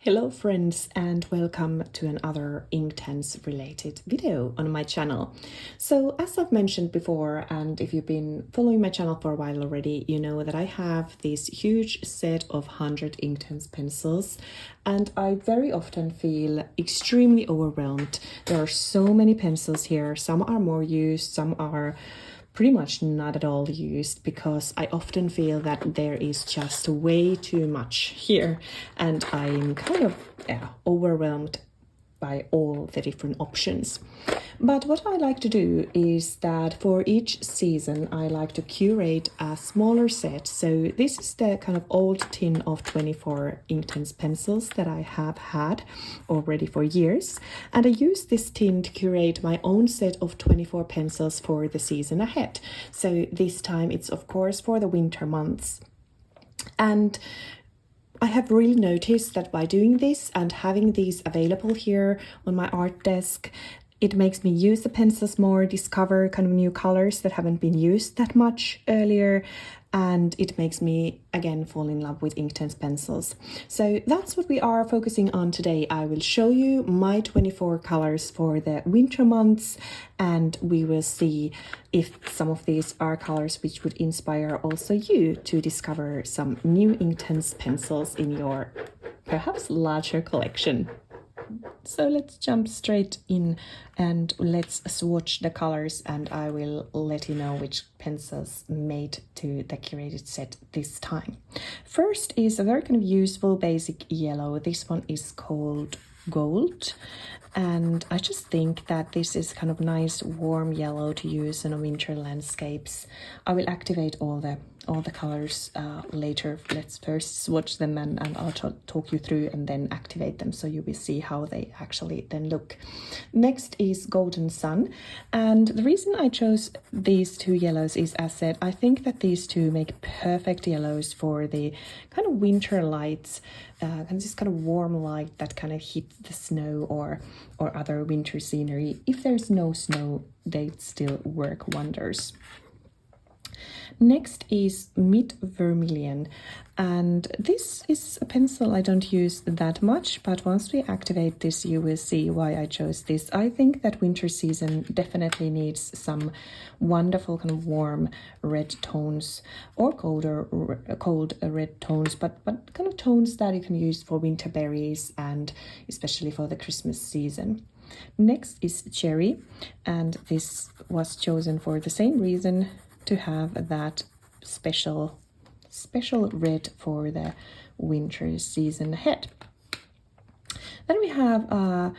Hello friends, and welcome to another Inktense related video on my channel. So as I've mentioned before, and if you've been following my channel for a while already, you know that I have this huge set of 100 Inktense pencils, and I very often feel extremely overwhelmed. There are so many pencils here. Some are more used, some are pretty much not at all used, because I often feel that there is just way too much here, and I'm kind of overwhelmed by all the different options. But what I like to do is that for each season I like to curate a smaller set. So this is the kind of old tin of 24 Inktense pencils that I have had already for years, and I use this tin to curate my own set of 24 pencils for the season ahead. So this time it's of course for the winter months. And I have really noticed that by doing this and having these available here on my art desk, it makes me use the pencils more, discover kind of new colors that haven't been used that much earlier, and it makes me again fall in love with Inktense pencils. So that's what we are focusing on today. I will show you my 24 colors for the winter months, and we will see if some of these are colors which would inspire also you to discover some new Inktense pencils in your perhaps larger collection. So let's jump straight in and let's swatch the colors, and I will let you know which pencils made to the curated set this time. First is a very kind of useful basic yellow. This one is called Gold, and I just think that this is kind of nice warm yellow to use in a winter landscapes. I will activate all the colors later. Let's first swatch them, and I'll talk you through and then activate them, so you will see how they actually then look. Next is Golden Sun, and the reason I chose these two yellows is, as said, I think that these two make perfect yellows for the kind of winter lights, and this kind of warm light that kind of hit the snow or other winter scenery. If there's no snow, they still work wonders. Next is Mid Vermilion, and this is a pencil I don't use that much, but once we activate this you will see why I chose this. I think that winter season definitely needs some wonderful kind of warm red tones, or cold red tones, but kind of tones that you can use for winter berries and especially for the Christmas season. Next is Cherry, and this was chosen for the same reason, to have that special red for the winter season ahead. Then we have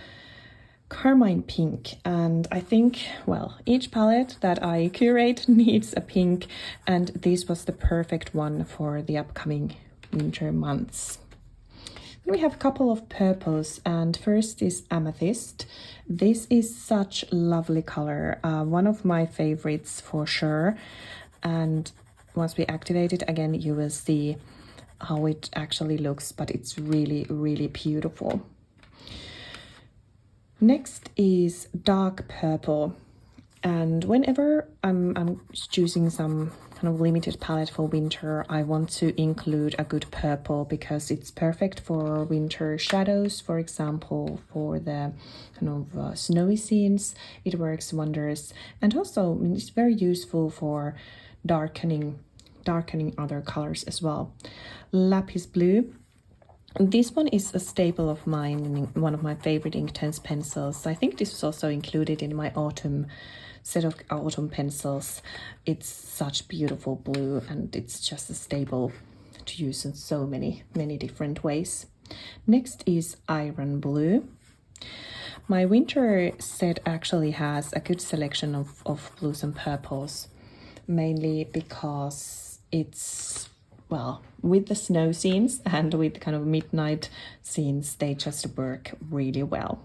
Carmine Pink, and I think, well, each palette that I curate needs a pink, and this was the perfect one for the upcoming winter months. Then we have a couple of purples, and first is Amethyst. This is such lovely color, one of my favorites for sure, and once we activate it again you will see how it actually looks, but it's really beautiful. Next is Dark Purple, and whenever I'm choosing some kind of limited palette for winter, I want to include a good purple because it's perfect for winter shadows, for example, for the kind of snowy scenes. It works wonders, and also it's very useful for darkening other colors as well. Lapis Blue. This one is a staple of mine, one of my favorite Inktense pencils. I think this was also included in my autumn set of autumn pencils. It's such beautiful blue, and it's just a staple to use in so many different ways. Next is Iron Blue. My winter set actually has a good selection of blues and purples, mainly because it's, well, with the snow scenes and with kind of midnight scenes, they just work really well.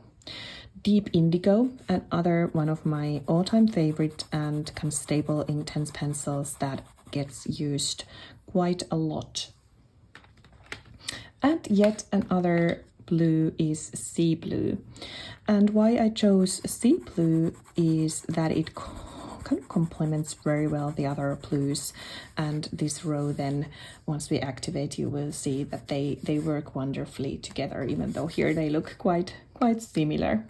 Deep Indigo, another one of my all-time favorite and kind of staple Inktense pencils that gets used quite a lot. And yet another blue is Sea Blue, and why I chose Sea Blue is that it kind of complements very well the other blues. And this row then, once we activate, you will see that they work wonderfully together, even though here they look quite similar.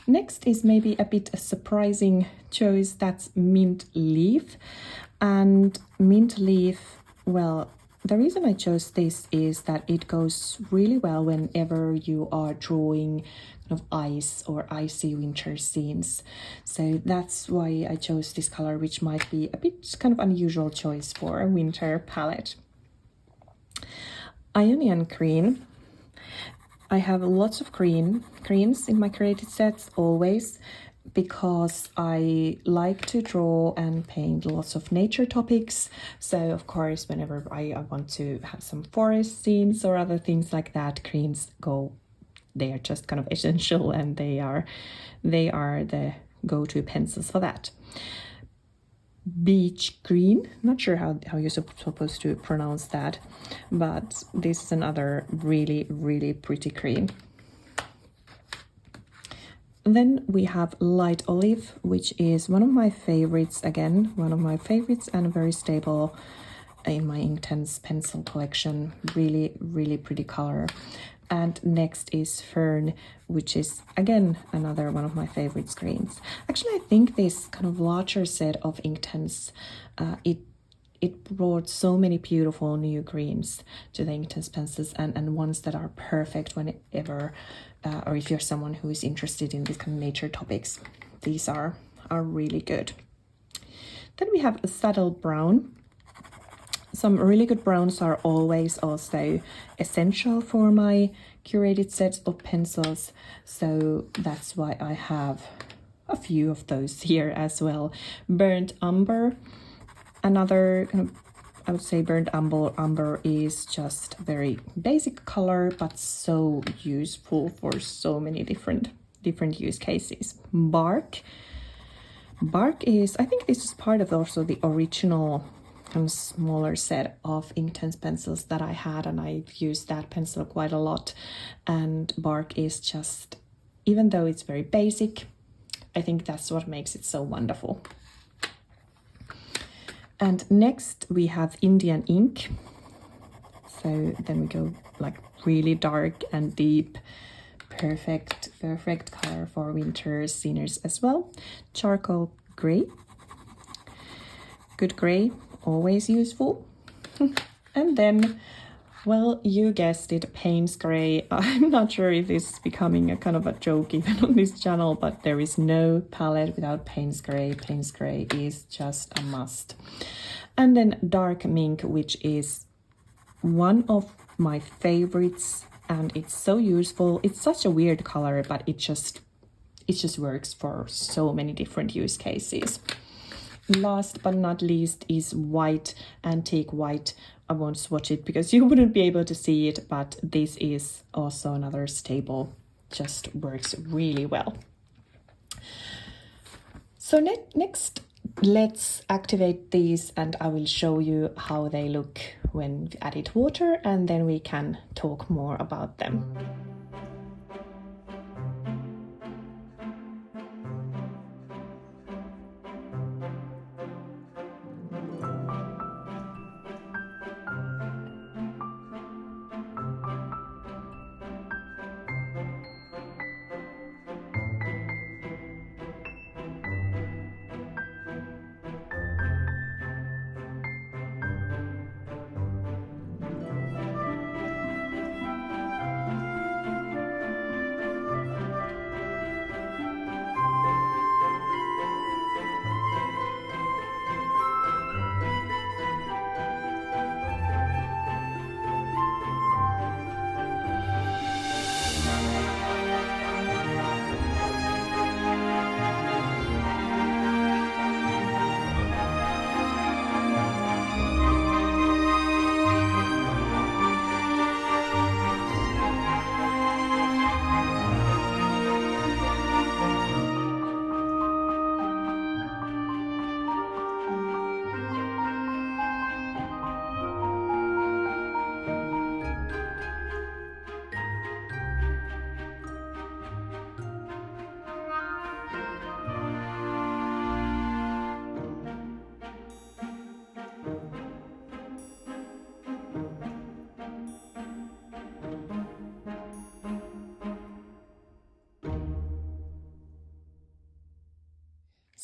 Next is maybe a bit a surprising choice, that's Mint Leaf. And Mint Leaf, well, the reason I chose this is that it goes really well whenever you are drawing kind of ice or icy winter scenes. So that's why I chose this color, which might be a bit kind of unusual choice for a winter palette. Ionian Green. I have lots of greens in my curated sets always, because I like to draw and paint lots of nature topics. So of course, whenever I want to have some forest scenes or other things like that, greens go, they are just kind of essential, and they are the go-to pencils for that. Beach green, not sure how you're supposed to pronounce that, but this is another really pretty green. Then we have light olive, which is one of my favorites, again one of my favorites, and very stable in my Inktense pencil collection. Really pretty color. And next is Fern, which is again another one of my favorite greens. Actually, I think this kind of larger set of Inktense, it brought so many beautiful new greens to the Inktense pencils, and ones that are perfect whenever, or if you're someone who is interested in these kind of nature topics. These are really good. Then we have a saddle brown. Some really good browns are always also essential for my curated sets of pencils, so that's why I have a few of those here as well. Burnt umber, another kind of, I would say burnt umber is just a very basic color, but so useful for so many different use cases. Bark is, I think this is part of also the original kind of smaller set of Inktense pencils that I had, and I've used that pencil quite a lot. And bark is just, even though it's very basic, I think that's what makes it so wonderful. And next we have Indian ink. So then we go like really dark and deep, perfect color for winter scenes as well. Charcoal gray, good gray, always useful. And then, well, you guessed it, Payne's gray. I'm not sure if this is becoming a kind of a joke even on this channel, but there is no palette without Payne's gray. Payne's gray is just a must. And then dark mink, which is one of my favorites, and it's so useful. It's such a weird color, but it just works for so many different use cases. Last but not least is white, antique white. I won't swatch it because you wouldn't be able to see it, but this is also another staple, just works really well. So next, let's activate these, and I will show you how they look when we added water, and then we can talk more about them.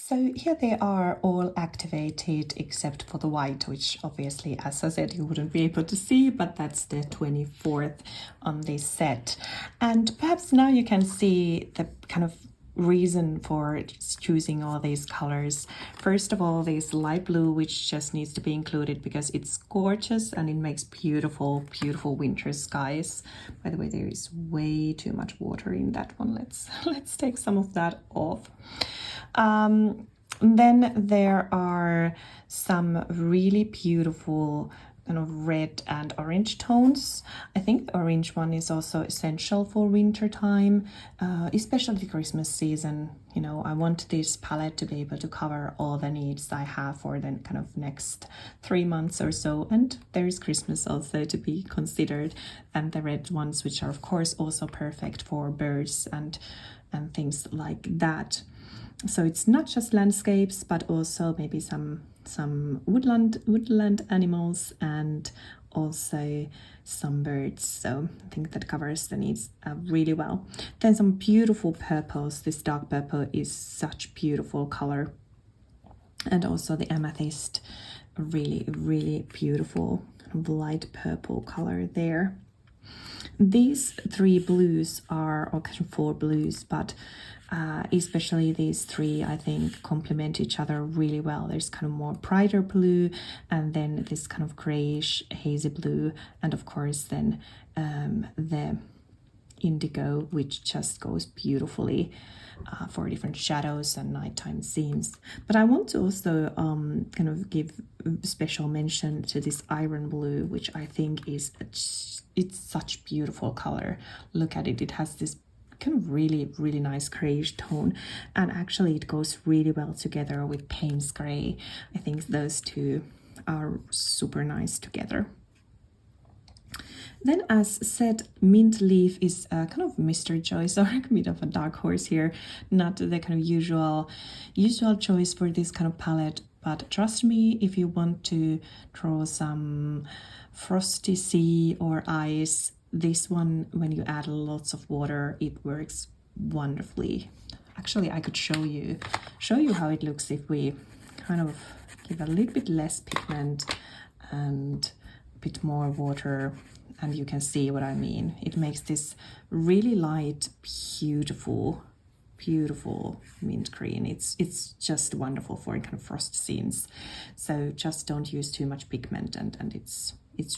So here they are all activated except for the white, which obviously, as I said, you wouldn't be able to see, but that's the 24th on this set. And perhaps now you can see the kind of reason for choosing all these colors. First of all, this light blue, which just needs to be included because it's gorgeous and it makes beautiful, beautiful winter skies. By the way, there is way too much water in that one. Let's take some of that off. Then there are some really beautiful kind of red and orange tones. I think the orange one is also essential for winter time, especially Christmas season. You know, I want this palette to be able to cover all the needs I have for the kind of next 3 months or so. And there's Christmas also to be considered, and the red ones, which are of course also perfect for birds and things like that. So it's not just landscapes, but also maybe some woodland animals and also some birds. So I think that covers the needs really well. Then some beautiful purples. This dark purple is such beautiful color, and also the amethyst, really, really beautiful light purple color there. These 3 blues are, or kind of 4 blues, but especially these 3, I think, complement each other really well. There's kind of more brighter blue, and then this kind of grayish hazy blue, and of course then the indigo, which just goes beautifully for different shadows and nighttime scenes. But I want to also kind of give special mention to this iron blue, which I think is it's such beautiful color. Look at it. It has this kind of really, really nice grayish tone, and actually it goes really well together with Payne's gray. I think those two are super nice together. Then, as said, mint leaf is a kind of mystery choice, or a bit of a dark horse here, not the kind of usual choice for this kind of palette. But trust me, if you want to draw some frosty sea or ice, this one, when you add lots of water, it works wonderfully. Actually, I could show you how it looks if we kind of give a little bit less pigment and a bit more water, and you can see what I mean. It makes this really light, beautiful mint green. It's just wonderful for kind of frost scenes. So just don't use too much pigment, and it's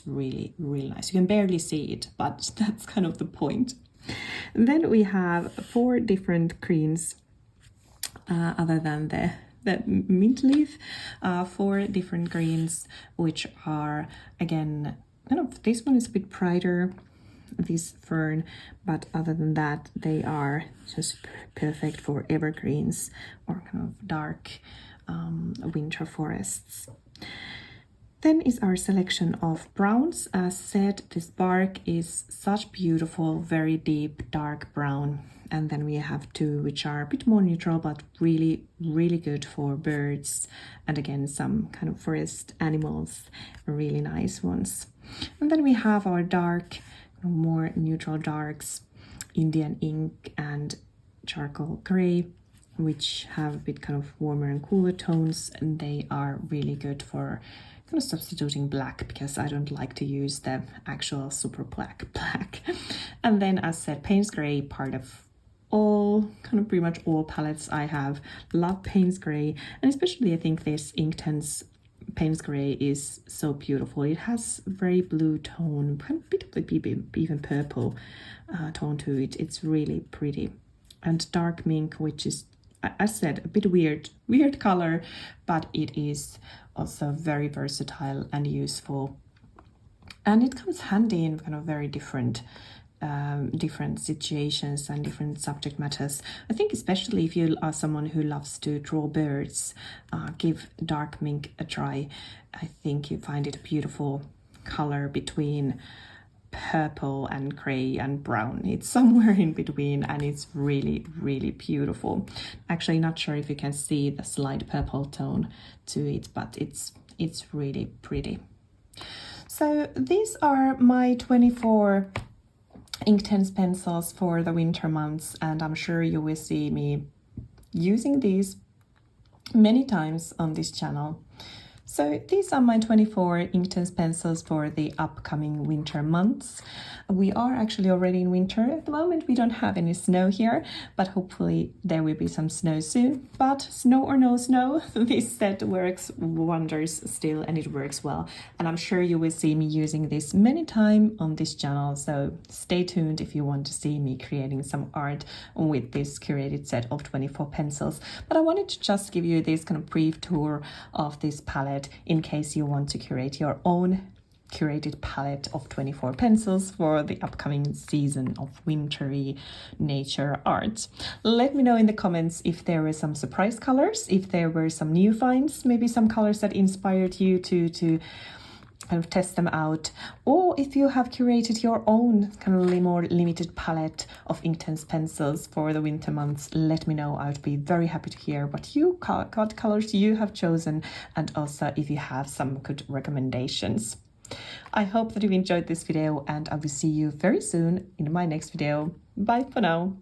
really, really nice. You can barely see it, but that's kind of the point. And then we have 4 different greens, other than the mint leaf, 4 different greens, which are, again, kind of, this one is a bit brighter, this fern, but other than that, they are just perfect for evergreens or kind of dark winter forests. Then is our selection of browns. As said, this bark is such beautiful, very deep, dark brown. And then we have 2 which are a bit more neutral, but really, really good for birds. And again, some kind of forest animals, really nice ones. And then we have our dark, more neutral darks, Indian ink and charcoal gray, which have a bit kind of warmer and cooler tones, and they are really good for kind of substituting black, because I don't like to use the actual super black. And then, as said, Payne's gray, part of all, kind of pretty much all palettes I have. Love Payne's gray, and especially I think this Inktense Payne's gray is so beautiful. It has very blue tone, a bit of the even purple tone to it. It's really pretty. And dark mink, which is, as said, a bit weird color, but it is also very versatile and useful. And it comes handy in kind of very different situations and different subject matters. I think especially if you are someone who loves to draw birds, give dark mink a try. I think you find it a beautiful color between purple and gray and brown. It's somewhere in between, and it's really, really beautiful. Actually, not sure if you can see the slight purple tone to it, but it's really pretty. So these are my 24 Inktense pencils for the winter months, and I'm sure you will see me using these many times on this channel. So these are my 24 Inktense pencils for the upcoming winter months. We are actually already in winter. At the moment we don't have any snow here, but hopefully there will be some snow soon. But snow or no snow, this set works wonders still, and it works well. And I'm sure you will see me using this many times on this channel, so stay tuned if you want to see me creating some art with this curated set of 24 pencils. But I wanted to just give you this kind of brief tour of this palette in case you want to curate your own curated palette of 24 pencils for the upcoming season of wintry nature art. Let me know in the comments if there were some surprise colors, if there were some new finds, maybe some colors that inspired you to kind of test them out, or if you have curated your own kind of more limited palette of Inktense pencils for the winter months. Let me know. I would be very happy to hear what colors you have chosen, and also if you have some good recommendations. I hope that you've enjoyed this video, and I will see you very soon in my next video. Bye for now.